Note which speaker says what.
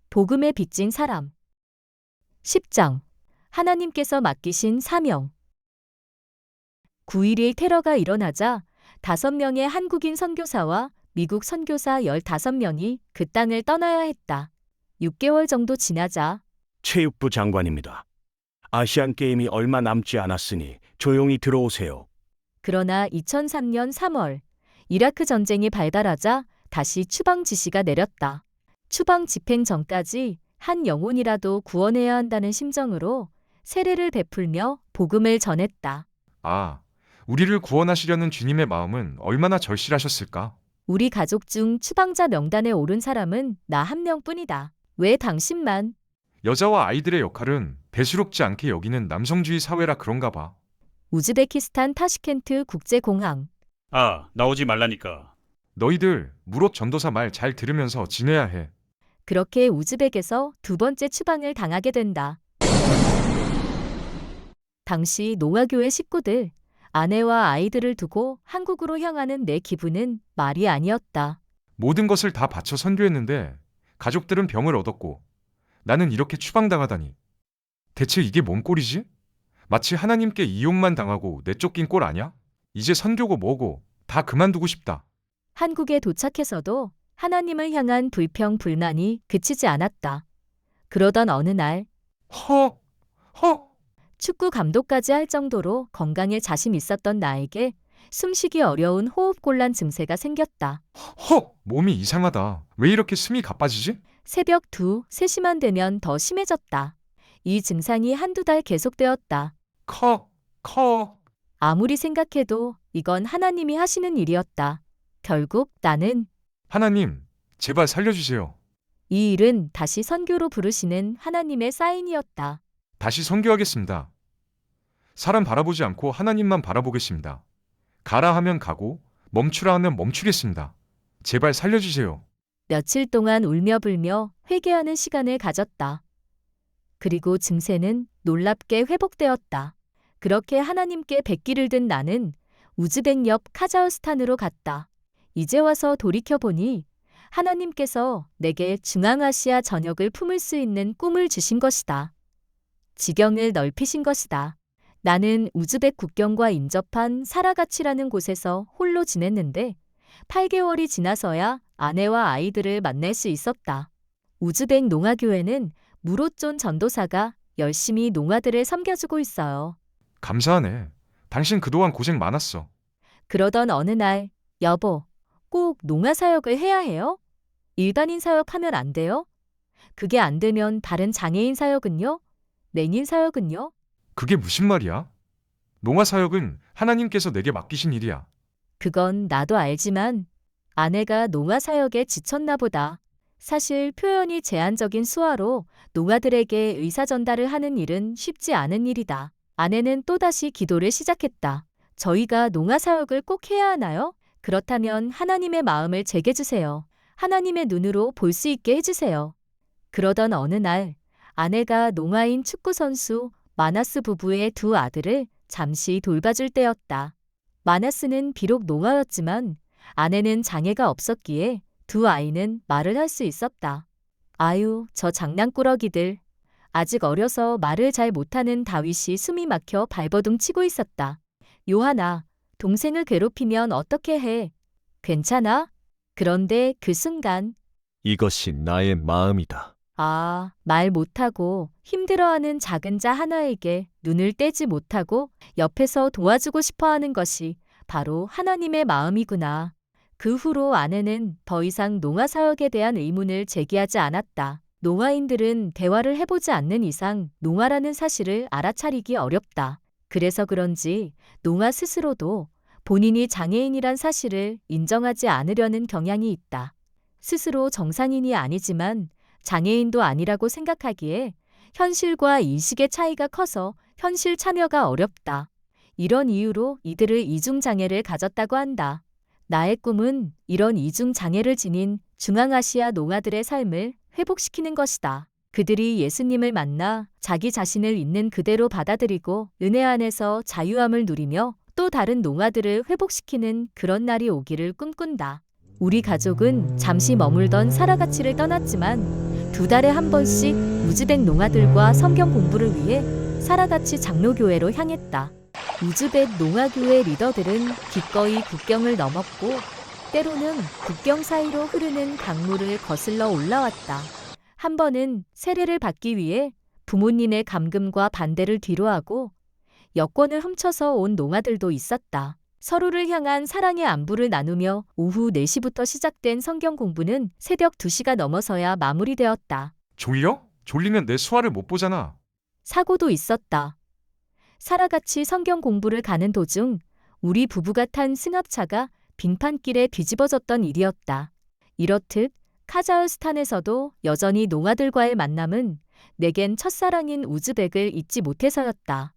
Speaker 1: 복음에 빚진 사람. 10장. 하나님께서 맡기신 사명. 9.11 테러가 일어나자 5명의 한국인 선교사와 미국 선교사 15명이 그 땅을 떠나야 했다. 6개월 정도 지나자
Speaker 2: 체육부 장관입니다. 아시안 게임이 얼마 남지 않았으니 조용히 들어오세요.
Speaker 1: 그러나 2003년 3월 이라크 전쟁이 발발하자 다시 추방 지시가 내렸다. 추방 집행 전까지 한 영혼이라도 구원해야 한다는 심정으로 세례를 베풀며 복음을 전했다.
Speaker 3: 아, 우리를 구원하시려는 주님의 마음은 얼마나 절실하셨을까?
Speaker 1: 우리 가족 중 추방자 명단에 오른 사람은 나 한 명뿐이다. 왜 당신만?
Speaker 3: 여자와 아이들의 역할은 대수롭지 않게 여기는 남성주의 사회라 그런가 봐.
Speaker 1: 우즈베키스탄 타시켄트 국제공항.
Speaker 4: 나오지 말라니까.
Speaker 3: 너희들 무릎 전도사 말 잘 들으면서 지내야 해.
Speaker 1: 그렇게 우즈벡에서 2번째 추방을 당하게 된다. 당시 농아교회 식구들, 아내와 아이들을 두고 한국으로 향하는 내 기분은 말이 아니었다.
Speaker 3: 모든 것을 다 바쳐 선교했는데 가족들은 병을 얻었고 나는 이렇게 추방당하다니. 대체 이게 뭔 꼴이지? 마치 하나님께 이용만 당하고 내쫓긴 꼴 아냐? 이제 선교고 뭐고 다 그만두고 싶다.
Speaker 1: 한국에 도착해서도 하나님을 향한 불평, 불만이 그치지 않았다. 그러던 어느 날
Speaker 3: 허!
Speaker 1: 축구 감독까지 할 정도로 건강에 자신 있었던 나에게 숨쉬기 어려운 호흡곤란 증세가 생겼다.
Speaker 3: 몸이 이상하다. 왜 이렇게 숨이 가빠지지?
Speaker 1: 새벽 2, 3시만 되면 더 심해졌다. 이 증상이 한두 달 계속되었다. 아무리 생각해도 이건 하나님이 하시는 일이었다. 결국 나는
Speaker 3: 하나님, 제발 살려주세요.
Speaker 1: 이 일은 다시 선교로 부르시는 하나님의 사인이었다.
Speaker 3: 다시 선교하겠습니다. 사람 바라보지 않고 하나님만 바라보겠습니다. 가라 하면 가고 멈추라 하면 멈추겠습니다. 제발 살려주세요.
Speaker 1: 며칠 동안 울며 불며 회개하는 시간을 가졌다. 그리고 증세는 놀랍게 회복되었다. 그렇게 하나님께 백기를 든 나는 우즈벡 옆 카자흐스탄으로 갔다. 이제 와서 돌이켜보니 하나님께서 내게 중앙아시아 전역을 품을 수 있는 꿈을 주신 것이다. 지경을 넓히신 것이다. 나는 우즈벡 국경과 인접한 사라가치라는 곳에서 홀로 지냈는데 8개월이 지나서야 아내와 아이들을 만날 수 있었다. 우즈벡 농아교회는 무로존 전도사가 열심히 농아들을 섬겨주고 있어요.
Speaker 3: 감사하네. 당신 그동안 고생 많았어.
Speaker 1: 그러던 어느 날, 여보, 꼭 농아 사역을 해야 해요? 일반인 사역하면 안 돼요? 그게 안 되면 다른 장애인 사역은요? 랭인 사역은요?
Speaker 3: 그게 무슨 말이야? 농아 사역은 하나님께서 내게 맡기신 일이야.
Speaker 1: 그건 나도 알지만 아내가 농아 사역에 지쳤나 보다. 사실 표현이 제한적인 수화로 농아들에게 의사 전달을 하는 일은 쉽지 않은 일이다. 아내는 또다시 기도를 시작했다. 저희가 농아 사역을 꼭 해야 하나요? 그렇다면 하나님의 마음을 제게 주세요. 하나님의 눈으로 볼 수 있게 해주세요. 그러던 어느 날 아내가 농아인 축구선수 마나스 부부의 2 아들을 잠시 돌봐줄 때였다. 마나스는 비록 농아였지만 아내는 장애가 없었기에 2 아이는 말을 할 수 있었다. 아유, 저 장난꾸러기들. 아직 어려서 말을 잘 못하는 다윗이 숨이 막혀 발버둥 치고 있었다. 요하나, 동생을 괴롭히면 어떻게 해? 괜찮아? 그런데 그 순간
Speaker 5: 이것이 나의 마음이다.
Speaker 1: 말 못하고 힘들어하는 작은 자 하나에게 눈을 떼지 못하고 옆에서 도와주고 싶어하는 것이 바로 하나님의 마음이구나. 그 후로 아내는 더 이상 농아 사역에 대한 의문을 제기하지 않았다. 농아인들은 대화를 해보지 않는 이상 농아라는 사실을 알아차리기 어렵다. 그래서 그런지 농아 스스로도 본인이 장애인이란 사실을 인정하지 않으려는 경향이 있다. 스스로 정상인이 아니지만 장애인도 아니라고 생각하기에 현실과 인식의 차이가 커서 현실 참여가 어렵다. 이런 이유로 이들을 이중장애를 가졌다고 한다. 나의 꿈은 이런 이중장애를 지닌 중앙아시아 농아들의 삶을 회복시키는 것이다. 그들이 예수님을 만나 자기 자신을 있는 그대로 받아들이고 은혜 안에서 자유함을 누리며 또 다른 농아들을 회복시키는 그런 날이 오기를 꿈꾼다. 우리 가족은 잠시 머물던 사라가치를 떠났지만 2달에 한 번씩 우즈벡 농아들과 성경 공부를 위해 사라같이 장로교회로 향했다. 우즈벡 농아교회 리더들은 기꺼이 국경을 넘었고 때로는 국경 사이로 흐르는 강물을 거슬러 올라왔다. 한 번은 세례를 받기 위해 부모님의 감금과 반대를 뒤로하고 여권을 훔쳐서 온 농아들도 있었다. 서로를 향한 사랑의 안부를 나누며 오후 4시부터 시작된 성경 공부는 새벽 2시가 넘어서야 마무리되었다.
Speaker 3: 졸려? 졸리면 내 수화를 못 보잖아.
Speaker 1: 사고도 있었다. 사라같이 성경 공부를 가는 도중 우리 부부가 탄 승합차가 빙판길에 뒤집어졌던 일이었다. 이렇듯 카자흐스탄에서도 여전히 농아들과의 만남은 내겐 첫사랑인 우즈벡을 잊지 못해서였다.